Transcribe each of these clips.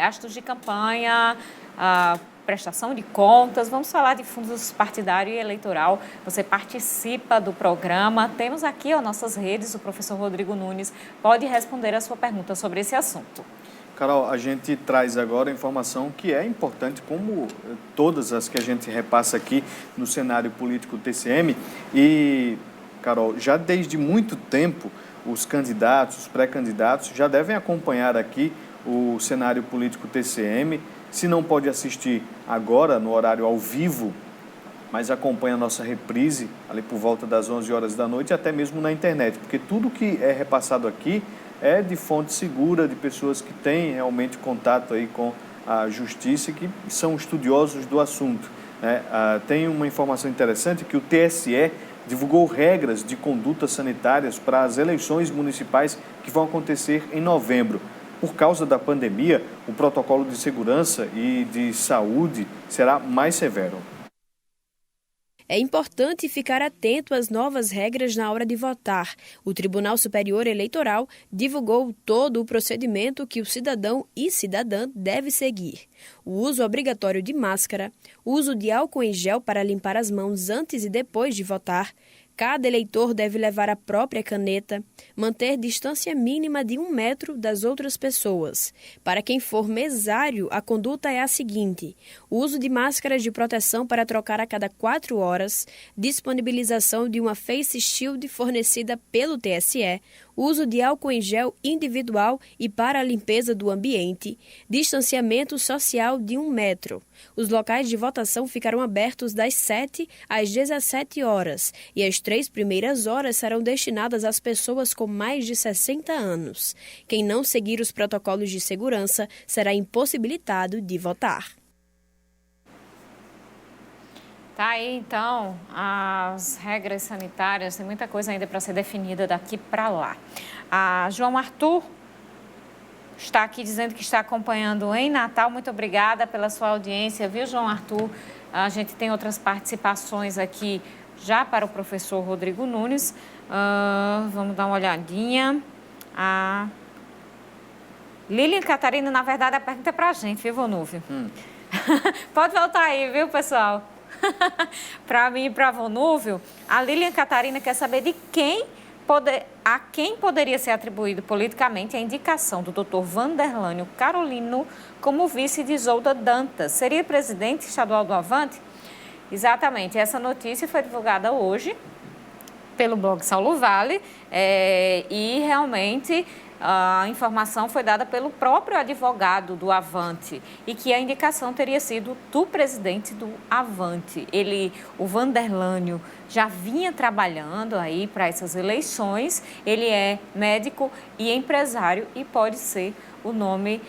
gastos de campanha, prestação de contas, vamos falar de fundos partidário e eleitoral. Você participa do programa. Temos aqui nossas redes, o professor Rodrigo Nunes pode responder a sua pergunta sobre esse assunto. Carol, a gente traz agora informação que é importante, como todas as que a gente repassa aqui no cenário político TCM. E, Carol, já desde muito tempo, os candidatos, os pré-candidatos já devem acompanhar aqui o cenário político TCM. Se não pode assistir agora, no horário ao vivo, mas acompanha a nossa reprise, ali por volta das 11 horas da noite, até mesmo na internet, porque tudo que é repassado aqui é de fonte segura, de pessoas que têm realmente contato aí com a justiça e que são estudiosos do assunto, né? Tem uma informação interessante que o TSE divulgou regras de condutas sanitárias para as eleições municipais que vão acontecer em novembro. Por causa da pandemia, o protocolo de segurança e de saúde será mais severo. É importante ficar atento às novas regras na hora de votar. O Tribunal Superior Eleitoral divulgou todo o procedimento que o cidadão e cidadã deve seguir. O uso obrigatório de máscara, o uso de álcool em gel para limpar as mãos antes e depois de votar. Cada eleitor deve levar a própria caneta, manter distância mínima de 1 metro das outras pessoas. Para quem for mesário, a conduta é a seguinte: uso de máscaras de proteção para trocar a cada 4 horas, disponibilização de uma face shield fornecida pelo TSE, uso de álcool em gel individual e para a limpeza do ambiente, distanciamento social de 1 metro. Os locais de votação ficarão abertos das 7 às 17 horas e as 3 primeiras horas serão destinadas às pessoas com mais de 60 anos. Quem não seguir os protocolos de segurança será impossibilitado de votar. Tá aí, então, as regras sanitárias, tem muita coisa ainda para ser definida daqui para lá. João Arthur está aqui dizendo que está acompanhando em Natal. Muito obrigada pela sua audiência, viu, João Arthur? A gente tem outras participações aqui já para o professor Rodrigo Nunes. Vamos dar uma olhadinha. A Lilian Catarina, na verdade, a pergunta é para a gente, viu, Vonúvio? Pode voltar aí, viu, pessoal? Para mim e para a Vonúvio, a Lilian Catarina quer saber a quem poderia ser atribuído politicamente a indicação do Dr. Vanderlânio Carolino como vice de Isolda Dantas. Seria presidente estadual do Avante? Exatamente, essa notícia foi divulgada hoje pelo blog Saulo Vale e realmente a informação foi dada pelo próprio advogado do Avante e que a indicação teria sido do presidente do Avante. O Vanderlânio, já vinha trabalhando aí para essas eleições, ele é médico e empresário e pode ser o nome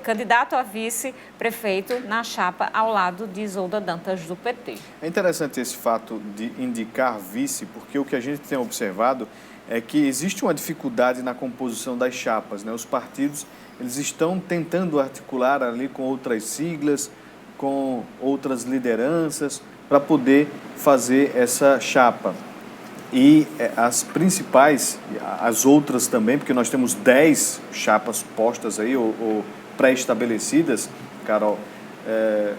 candidato a vice-prefeito na chapa ao lado de Isolda Dantas do PT. É interessante esse fato de indicar vice, porque o que a gente tem observado é que existe uma dificuldade na composição das chapas, né? Os partidos eles estão tentando articular ali com outras siglas, com outras lideranças, para poder fazer essa chapa. E as principais, as outras também, porque nós temos 10 chapas postas aí, ou pré-estabelecidas, Carol,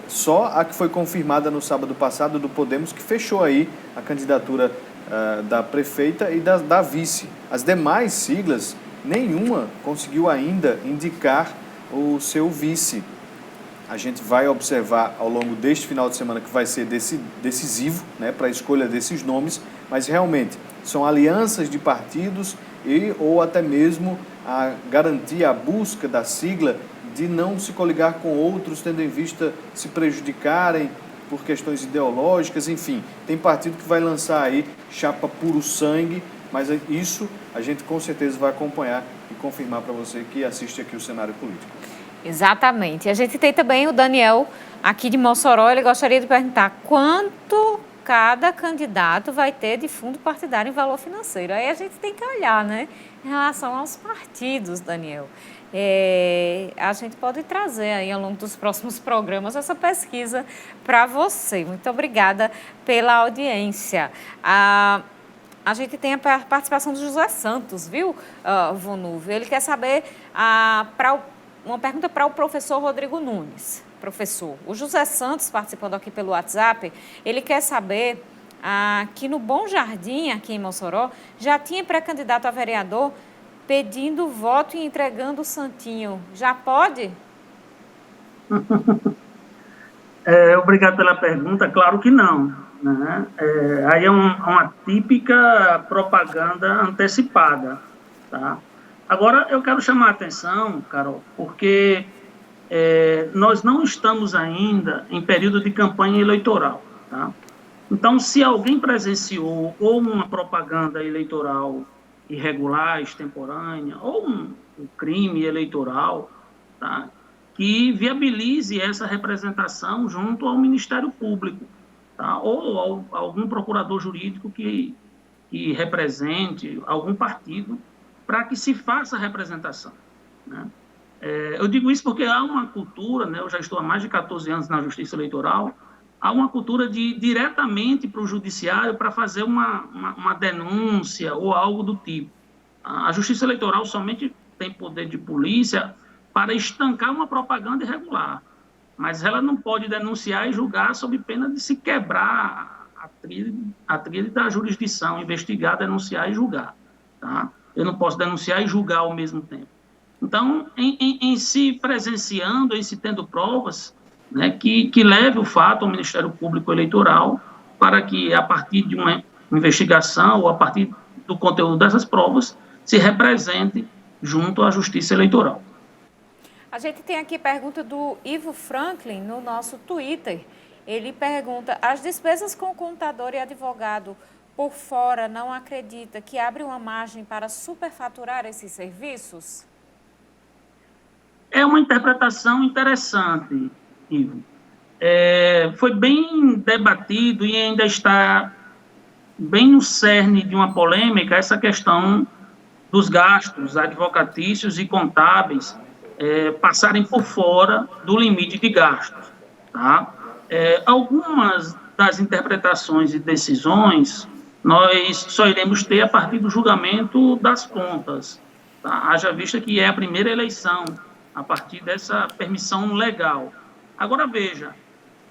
só a que foi confirmada no sábado passado do Podemos, que fechou aí a candidatura da prefeita e da vice. As demais siglas, nenhuma conseguiu ainda indicar o seu vice. A gente vai observar ao longo deste final de semana que vai ser decisivo, né, para a escolha desses nomes, mas realmente são alianças de partidos ou até mesmo a garantia, a busca da sigla de não se coligar com outros, tendo em vista se prejudicarem por questões ideológicas, enfim. Tem partido que vai lançar aí chapa puro sangue, mas isso a gente com certeza vai acompanhar e confirmar para você que assiste aqui o cenário político. Exatamente. A gente tem também o Daniel aqui de Mossoró, ele gostaria de perguntar quanto cada candidato vai ter de fundo partidário em valor financeiro. Aí a gente tem que olhar, né, em relação aos partidos, Daniel. A gente pode trazer aí ao longo dos próximos programas essa pesquisa para você. Muito obrigada pela audiência. A A gente tem a participação do José Santos, viu, Vonúvio? Ele quer saber uma pergunta para o professor Rodrigo Nunes. Professor, o José Santos, participando aqui pelo WhatsApp, ele quer saber que no Bom Jardim, aqui em Mossoró, já tinha pré-candidato a vereador pedindo voto e entregando o santinho. Já pode? Obrigado pela pergunta. Claro que não, né? Aí é uma típica propaganda antecipada, tá? Agora, eu quero chamar a atenção, Carol, porque nós não estamos ainda em período de campanha eleitoral, tá? Então, se alguém presenciou ou uma propaganda eleitoral irregular, extemporânea, ou um crime eleitoral, tá, que viabilize essa representação junto ao Ministério Público, tá, ou algum procurador jurídico que represente algum partido, para que se faça a representação, né? Eu digo isso porque há uma cultura, né, eu já estou há mais de 14 anos na Justiça Eleitoral, há uma cultura de ir diretamente para o judiciário para fazer uma denúncia ou algo do tipo. A Justiça Eleitoral somente tem poder de polícia para estancar uma propaganda irregular, mas ela não pode denunciar e julgar sob pena de se quebrar a trilha da jurisdição, investigar, denunciar e julgar, tá? Eu não posso denunciar e julgar ao mesmo tempo. Então, em se presenciando, em se tendo provas, né, que leve o fato ao Ministério Público Eleitoral para que, a partir de uma investigação ou a partir do conteúdo dessas provas, se represente junto à Justiça Eleitoral. A gente tem aqui pergunta do Ivo Franklin no nosso Twitter. Ele pergunta: as despesas com contador e advogado por fora não acredita que abre uma margem para superfaturar esses serviços? É uma interpretação interessante, Ivo. Foi bem debatido e ainda está bem no cerne de uma polêmica essa questão dos gastos advocatícios e contábeis passarem por fora do limite de gastos, tá? Algumas das interpretações e decisões nós só iremos ter a partir do julgamento das contas, tá? Haja vista que é a primeira eleição a partir dessa permissão legal. Agora, veja,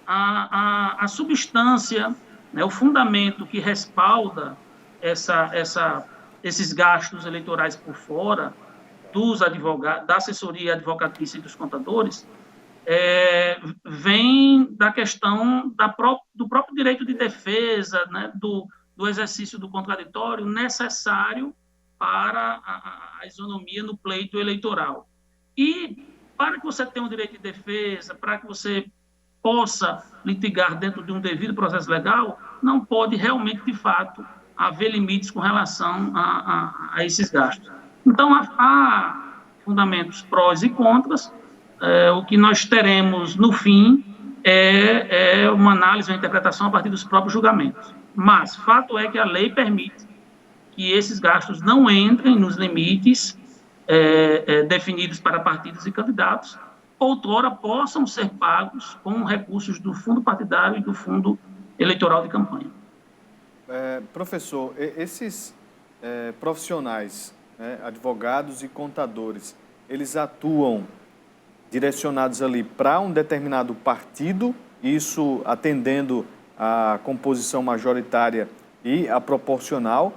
a substância, né, o fundamento que respalda esses gastos eleitorais por fora dos advogados, da assessoria advocatícia e dos contadores, vem da questão do próprio direito de defesa, né, do exercício do contraditório necessário para a isonomia no pleito eleitoral. E para que você tenha um direito de defesa, para que você possa litigar dentro de um devido processo legal, não pode realmente, de fato, haver limites com relação a esses gastos. Então, há fundamentos prós e contras. O que nós teremos, no fim, é uma análise, uma interpretação a partir dos próprios julgamentos. Mas, fato é que a lei permite que esses gastos não entrem nos limites definidos para partidos e candidatos, outrora possam ser pagos com recursos do fundo partidário e do fundo eleitoral de campanha. Professor, esses profissionais, né, advogados e contadores, eles atuam direcionados ali para um determinado partido, isso atendendo à composição majoritária e à proporcional,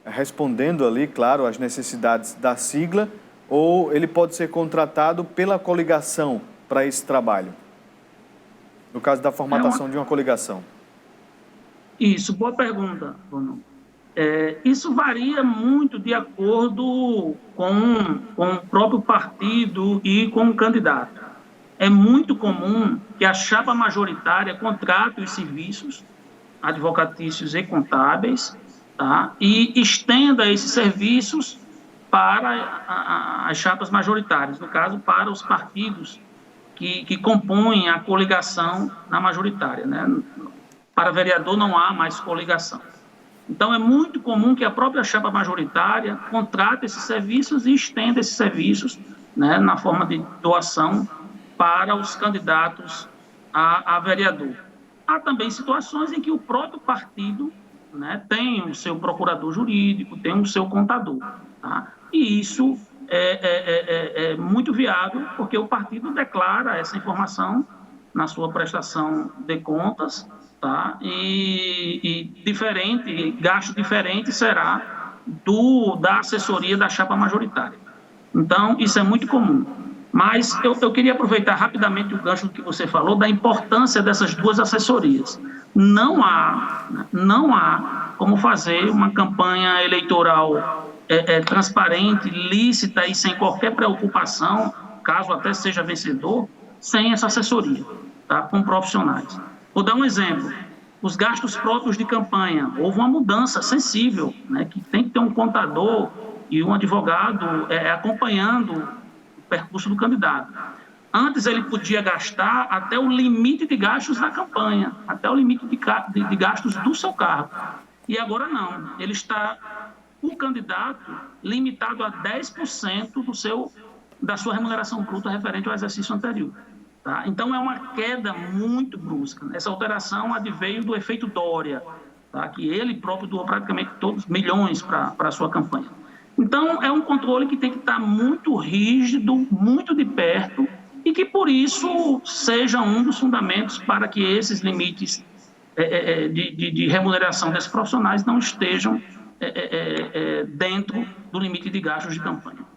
respondendo ali, claro, às necessidades da sigla, ou ele pode ser contratado pela coligação para esse trabalho? No caso da formatação de uma coligação. Isso, boa pergunta, Bruno. Isso varia muito de acordo com o próprio partido e com o candidato. É muito comum que a chapa majoritária contrate os serviços advocatícios e contábeis, tá, e estenda esses serviços para as chapas majoritárias, no caso, para os partidos que compõem a coligação na majoritária, né? Para vereador não há mais coligação. Então, é muito comum que a própria chapa majoritária contrate esses serviços e estenda esses serviços, né, na forma de doação para os candidatos a vereador. Há também situações em que o próprio partido né, tem o seu procurador jurídico, tem o seu contador. Tá? E isso é muito viável, porque o partido declara essa informação na sua prestação de contas, tá? E gasto diferente será da assessoria da chapa majoritária. Então, isso é muito comum. Mas eu queria aproveitar rapidamente o gancho que você falou da importância dessas duas assessorias. Não há como fazer uma campanha eleitoral transparente, lícita e sem qualquer preocupação, caso até seja vencedor, sem essa assessoria, tá? Com profissionais. Vou dar um exemplo. Os gastos próprios de campanha. Houve uma mudança sensível, né, que tem que ter um contador e um advogado acompanhando o percurso do candidato. Antes ele podia gastar até o limite de gastos da campanha, até o limite de gastos do seu cargo. E agora não. Ele está, o candidato, limitado a 10% da sua remuneração bruta referente ao exercício anterior. Tá? Então, é uma queda muito brusca. Essa alteração adveio do efeito Dória, tá? Que ele próprio doou praticamente todos milhões para a sua campanha. Então, é um controle que tem que estar muito rígido, muito de perto, e que, por isso, seja um dos fundamentos para que esses limites de remuneração desses profissionais não estejam dentro do limite de gastos de campanha.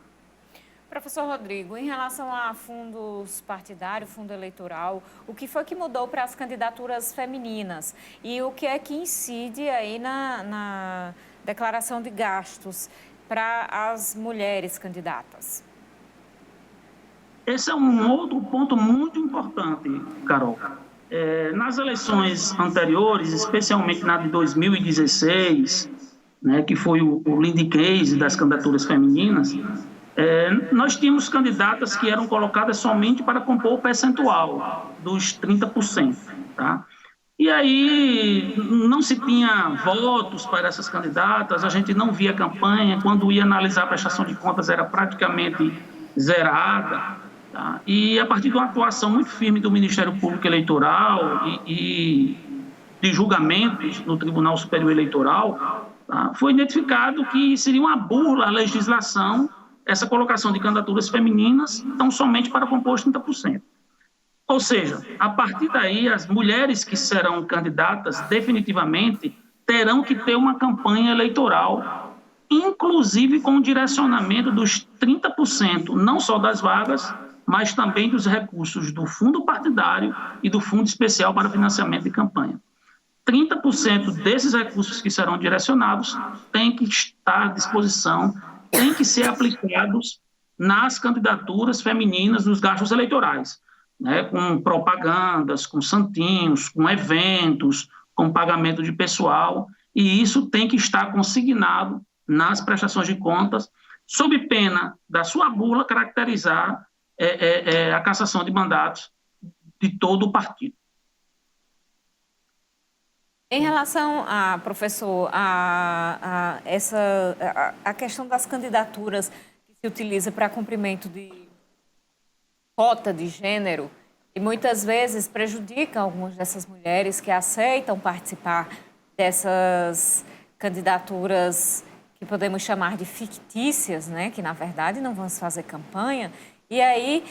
Professor Rodrigo, em relação a fundos partidários, fundo eleitoral, o que foi que mudou para as candidaturas femininas? E o que é que incide aí na declaração de gastos para as mulheres candidatas? Esse é um outro ponto muito importante, Carol. Nas eleições anteriores, especialmente na de 2016, né, que foi o lead case das candidaturas femininas, nós tínhamos candidatas que eram colocadas somente para compor o percentual dos 30%. Tá? E aí não se tinha votos para essas candidatas, a gente não via campanha, quando ia analisar a prestação de contas era praticamente zerada. Tá? E a partir de uma atuação muito firme do Ministério Público Eleitoral e de julgamentos no Tribunal Superior Eleitoral, tá? Foi identificado que seria uma burla à legislação essa colocação de candidaturas femininas tão somente para compor os 30%. Ou seja, a partir daí, as mulheres que serão candidatas definitivamente terão que ter uma campanha eleitoral, inclusive com o direcionamento dos 30%, não só das vagas, mas também dos recursos do fundo partidário e do fundo especial para financiamento de campanha. 30% desses recursos que serão direcionados têm que estar à disposição, têm que ser aplicados nas candidaturas femininas nos gastos eleitorais, né, com propagandas, com santinhos, com eventos, com pagamento de pessoal, e isso tem que estar consignado nas prestações de contas, sob pena da sua bula caracterizar a cassação de mandatos de todo o partido. Em relação professor, a questão das candidaturas que se utiliza para cumprimento de cota de gênero, e muitas vezes prejudica algumas dessas mulheres que aceitam participar dessas candidaturas que podemos chamar de fictícias, né? Que na verdade não vão fazer campanha. E aí,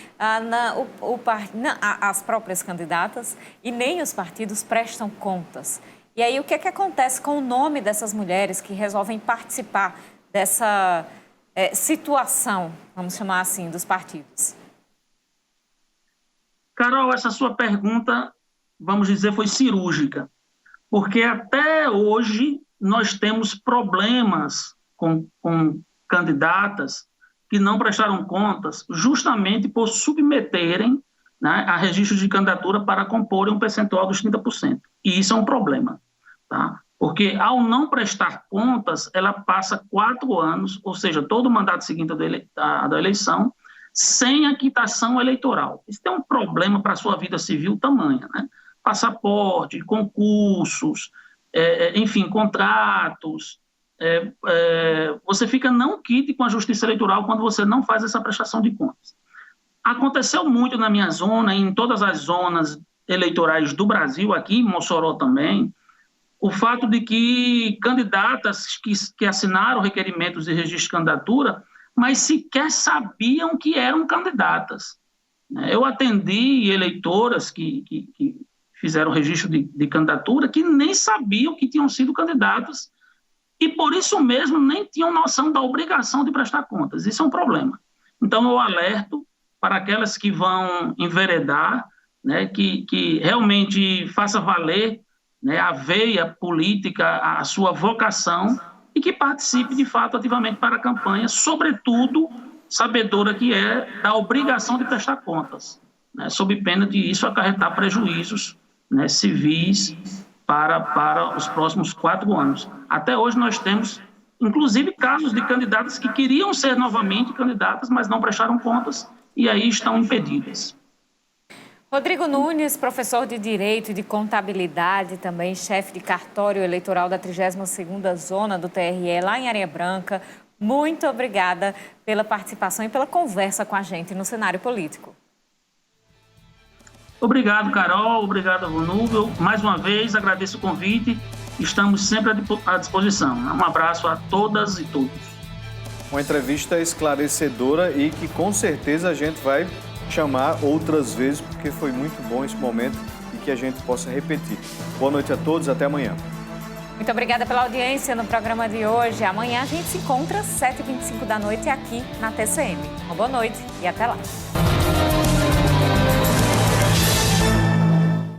as próprias candidatas e nem os partidos prestam contas. E aí, o que é que acontece com o nome dessas mulheres que resolvem participar dessa situação, vamos chamar assim, dos partidos? Carol, essa sua pergunta, vamos dizer, foi cirúrgica, porque até hoje nós temos problemas com candidatas que não prestaram contas justamente por submeterem, né, a registro de candidatura para comporem um percentual dos 30%. E isso é um problema, tá? Porque ao não prestar contas, ela passa 4 anos, ou seja, todo o mandato seguinte da eleição, sem a quitação eleitoral. Isso tem um problema para a sua vida civil tamanha, né? Passaporte, concursos, enfim, contratos. Você fica não quite com a justiça eleitoral quando você não faz essa prestação de contas. Aconteceu muito na minha zona, em todas as zonas eleitorais do Brasil, aqui em Mossoró também, o fato de que candidatas que assinaram requerimentos de registro de candidatura, mas sequer sabiam que eram candidatas. Eu atendi eleitoras que fizeram registro de candidatura que nem sabiam que tinham sido candidatas e, por isso mesmo, nem tinham noção da obrigação de prestar contas. Isso é um problema. Então, eu alerto para aquelas que vão enveredar, né, que realmente faça valer, né, a veia política, a sua vocação e que participe, de fato, ativamente para a campanha, sobretudo sabedora que é da obrigação de prestar contas, né, sob pena de isso acarretar prejuízos, né, civis para os próximos 4 anos. Até hoje nós temos, inclusive, casos de candidatas que queriam ser novamente candidatas, mas não prestaram contas e aí estão impedidas. Rodrigo Nunes, professor de Direito e de Contabilidade, também chefe de cartório eleitoral da 32ª Zona do TRE, lá em Areia Branca. Muito obrigada pela participação e pela conversa com a gente no cenário político. Obrigado, Carol. Obrigado, Vonúbio. Mais uma vez, agradeço o convite. Estamos sempre à disposição. Um abraço a todas e todos. Uma entrevista esclarecedora e que com certeza a gente vai chamar outras vezes, porque foi muito bom esse momento e que a gente possa repetir. Boa noite a todos, até amanhã. Muito obrigada pela audiência no programa de hoje. Amanhã a gente se encontra às 7h25 da noite aqui na TCM. Uma boa noite e até lá.